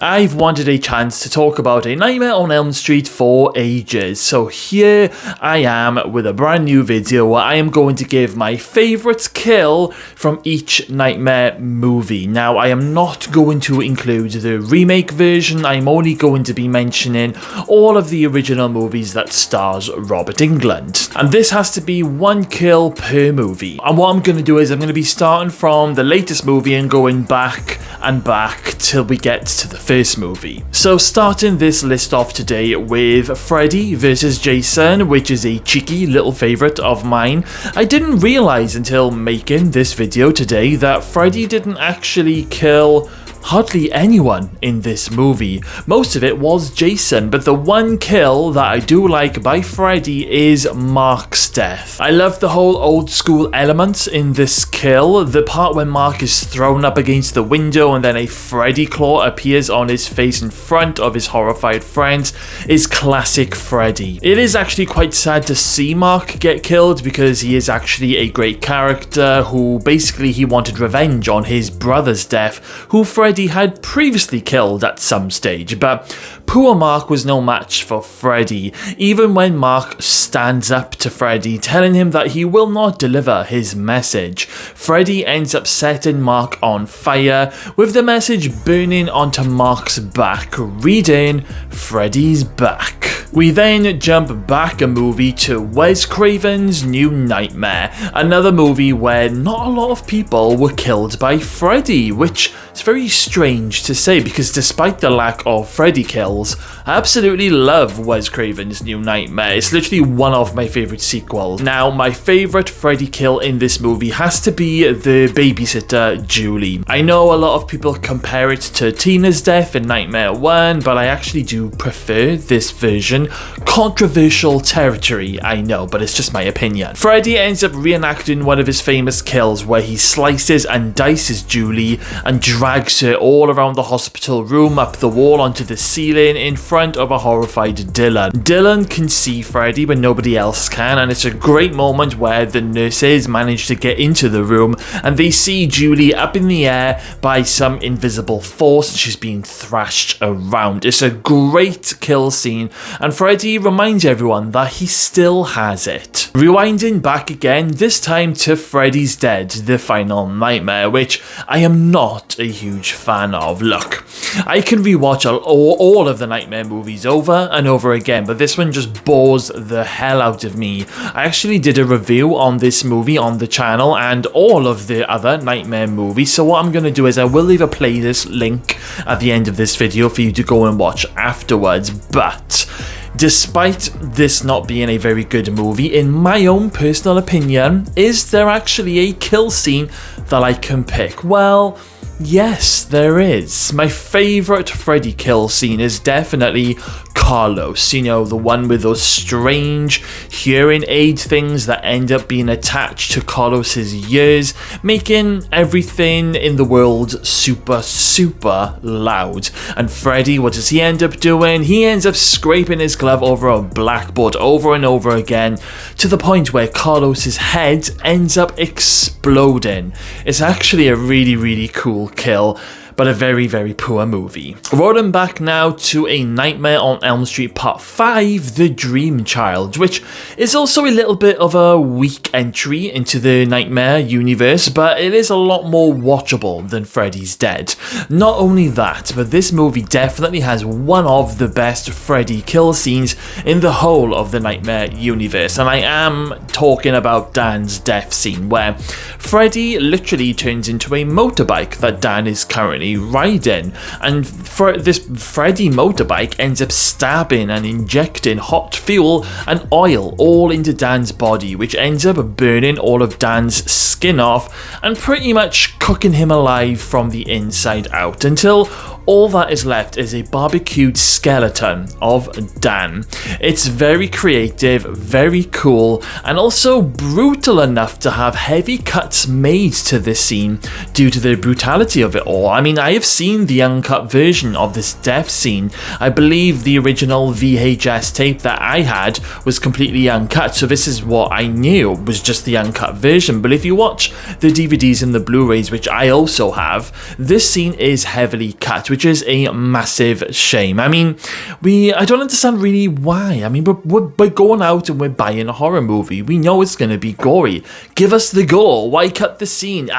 I've wanted a chance to talk about A Nightmare on Elm Street for ages, so here I am with a brand new video where I am going to give my favourite kill from each Nightmare movie. Now, I am not going to include the remake version, I'm only going to be mentioning all of the original movies that stars Robert Englund. And this has to be one kill per movie. And what I'm going to do is I'm going to be starting from the latest movie and going back and back till we get to the first movie. So starting this list off today with Freddy vs Jason, which is a cheeky little favourite of mine. I didn't realise until making this video today that Freddy didn't actually kill hardly anyone in this movie. Most of it was Jason, but the one kill that I do like by Freddy is Mark's death. I love the whole old school elements in this kill. The part where Mark is thrown up against the window and then a Freddy claw appears on his face in front of his horrified friends is classic Freddy. It is actually quite sad to see Mark get killed because he is actually a great character who basically he wanted revenge on his brother's death, who Freddy had previously killed at some stage, but poor Mark was no match for Freddy, even when Mark stands up to Freddy, telling him that he will not deliver his message. Freddy ends up setting Mark on fire, with the message burning onto Mark's back, reading Freddy's back. We then jump back a movie to Wes Craven's New Nightmare, another movie where not a lot of people were killed by Freddy, which is very strange to say because despite the lack of Freddy kills, I absolutely love Wes Craven's New Nightmare. It's literally one of my favourite sequels. Now, my favourite Freddy kill in this movie has to be the babysitter Julie. I know a lot of people compare it to Tina's death in Nightmare 1, but I actually do prefer this version. Controversial territory, I know, but it's just my opinion. Freddy ends up reenacting one of his famous kills where he slices and dices Julie and drags her all around the hospital room, up the wall, onto the ceiling in front of a horrified Dylan. Dylan can see Freddy but nobody else can, and it's a great moment where the nurses manage to get into the room and they see Julie up in the air by some invisible force and she's being thrashed around. It's a great kill scene and Freddy reminds everyone that he still has it. Rewinding back again, this time to Freddy's Dead, the final nightmare, which I am not a huge fan of. Look, I can rewatch all of the Nightmare movies over and over again, but this one just bores the hell out of me. I actually did a review on this movie on the channel and all of the other Nightmare movies, so what I'm going to do is I will leave a playlist link at the end of this video for you to go and watch afterwards, but despite this not being a very good movie, in my own personal opinion, is there actually a kill scene that I can pick? Well, yes, there is. My favourite Freddy kill scene is definitely Carlos, you know, the one with those strange hearing aid things that end up being attached to Carlos's ears, making everything in the world super, super loud. And Freddy, what does he end up doing? He ends up scraping his glove over a blackboard over and over again, to the point where Carlos's head ends up exploding. It's actually a really, really cool kill, but a very, very poor movie. Rolling back now to A Nightmare on Elm Street Part 5, The Dream Child, which is also a little bit of a weak entry into the Nightmare universe, but it is a lot more watchable than Freddy's Dead. Not only that, but this movie definitely has one of the best Freddy kill scenes in the whole of the Nightmare universe, and I am talking about Dan's death scene, where Freddy literally turns into a motorbike that Dan is currently riding, and this Freddy motorbike ends up stabbing and injecting hot fuel and oil all into Dan's body, which ends up burning all of Dan's skin off and pretty much cooking him alive from the inside out, until all that is left is a barbecued skeleton of Dan. It's very creative, very cool, and also brutal enough to have heavy cuts made to this scene due to the brutality of it all. I mean, I have seen the uncut version of this death scene. I believe the original VHS tape that I had was completely uncut, so this is what I knew was just the uncut version. But if you watch the DVDs and the Blu-rays, which I also have, this scene is heavily cut, which is a massive shame. I mean, I don't understand really why. I mean, we're going out and we're buying a horror movie. We know it's going to be gory. Give us the gore. Why cut the scene?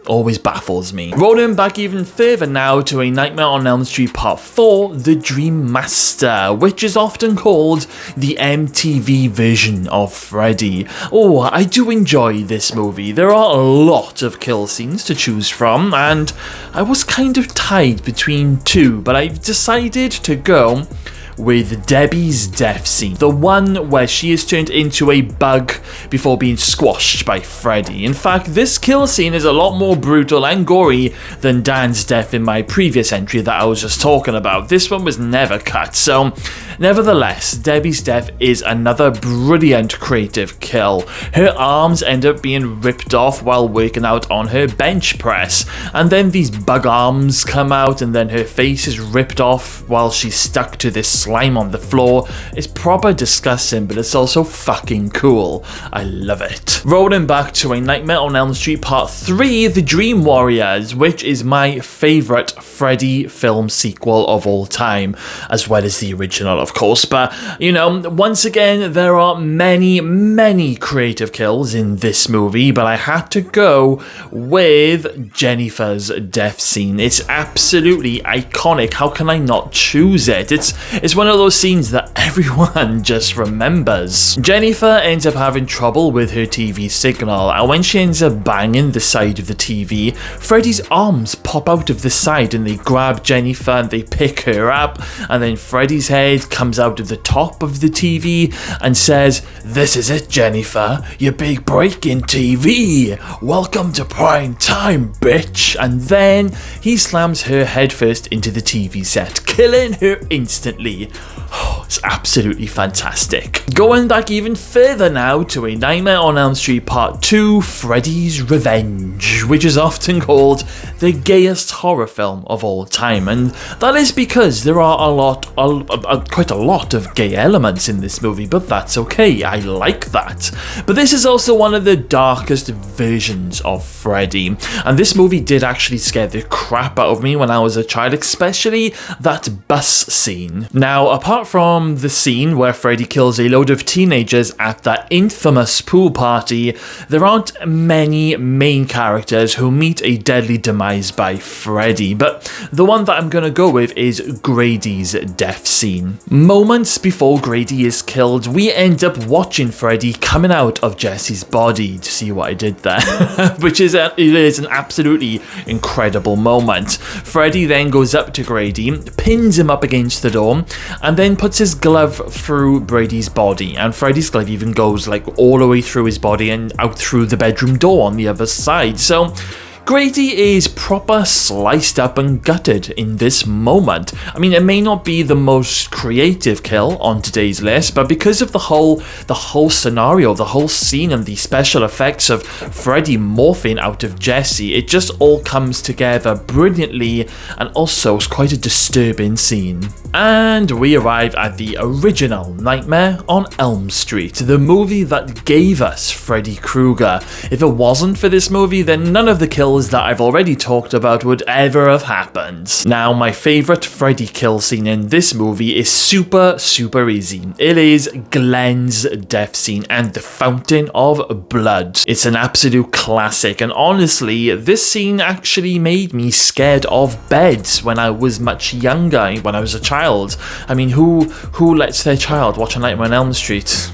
Always baffles me. Rolling back even further now to A Nightmare on Elm Street Part 4, The Dream Master, which is often called the MTV version of Freddy. Oh, I do enjoy this movie. There are a lot of kill scenes to choose from, and I was kind of tied between two, but I've decided to go with Debbie's death scene, the one where she is turned into a bug before being squashed by Freddy. In fact, this kill scene is a lot more brutal and gory than Dan's death in my previous entry that I was just talking about. This one was never cut, so nevertheless, Debbie's death is another brilliant creative kill. Her arms end up being ripped off while working out on her bench press, and then these bug arms come out, and then her face is ripped off while she's stuck to this slime on the floor. It's proper disgusting, but it's also fucking cool. I love it. Rolling back to A Nightmare on Elm Street Part 3, The Dream Warriors, which is my favourite Freddy film sequel of all time, as well as the original, of course. But, you know, once again, there are many creative kills in this movie, but I had to go with Jennifer's death scene. It's absolutely iconic. How can I not choose it? It's one of those scenes that everyone just remembers. Jennifer ends up having trouble with her TV signal, and when she ends up banging the side of the TV, Freddy's arms pop out of the side and they grab Jennifer and they pick her up, and then Freddy's head comes out of the top of the TV and says, "This is it, Jennifer, your big break in TV. Welcome to prime time, bitch." And then he slams her headfirst into the TV set, killing her instantly. It's absolutely fantastic. Going back even further now to A Nightmare on Elm Street Part 2, Freddy's Revenge, which is often called the gayest horror film of all time, and that is because there are quite a lot of gay elements in this movie, but that's okay, I like that. But this is also one of the darkest versions of Freddy, and this movie did actually scare the crap out of me when I was a child, especially that bus scene. Now, apart from the scene where Freddy kills a load of teenagers at that infamous pool party, there aren't many main characters who meet a deadly demise by Freddy, but the one that I'm gonna go with is Grady's death scene. Moments before Grady is killed, we end up watching Freddy coming out of Jesse's body. To see what I did there? Which is it is an absolutely incredible moment. Freddy then goes up to Grady, pins him up against the door, and then puts his glove through Brady's body, and Freddy's glove even goes like all the way through his body and out through the bedroom door on the other side. So Grady is proper sliced up and gutted in this moment. I mean, it may not be the most creative kill on today's list, but because of the whole scenario, the whole scene, and the special effects of Freddy morphing out of Jesse, it just all comes together brilliantly, and also is quite a disturbing scene. And we arrive at the original Nightmare on Elm Street, the movie that gave us Freddy Krueger. If it wasn't for this movie, then none of the kills that I've already talked about would ever have happened. Now, my favourite Freddy kill scene in this movie is super easy. It is Glenn's death scene and the fountain of blood. It's an absolute classic, and honestly, this scene actually made me scared of beds when I was much younger, when I was a child. I mean, who lets their child watch A Nightmare on Elm Street?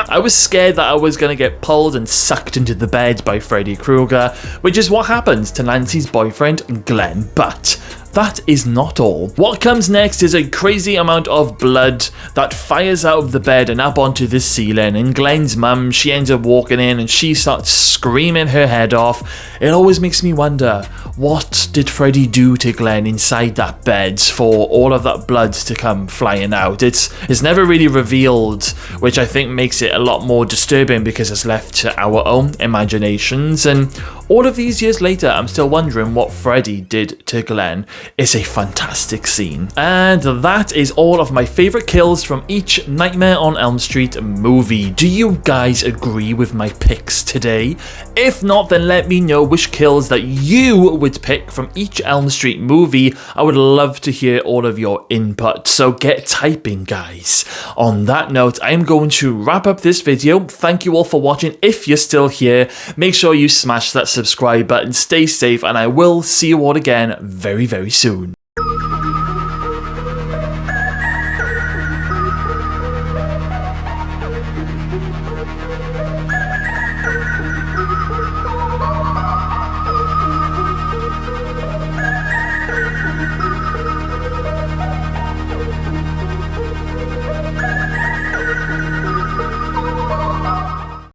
I was scared that I was going to get pulled and sucked into the bed by Freddy Krueger, which is what happened to Nancy's boyfriend Glenn, but that is not all. What comes next is a crazy amount of blood that fires out of the bed and up onto the ceiling, and Glenn's mum, she ends up walking in and she starts screaming her head off. It always makes me wonder, what did Freddy do to Glenn inside that bed for all of that blood to come flying out? It's never really revealed, which I think makes it a lot more disturbing because it's left to our own imaginations, and all of these years later I'm still wondering what Freddy did to Glenn. is a fantastic scene. And that is all of my favourite kills from each Nightmare on Elm Street movie. Do you guys agree with my picks today? If not, then let me know which kills that you would pick from each Elm Street movie. I would love to hear all of your input, so get typing, guys. On that note, I'm going to wrap up this video. Thank you all for watching. If you're still here, make sure you smash that subscribe button, stay safe, and I will see you all again very, very soon.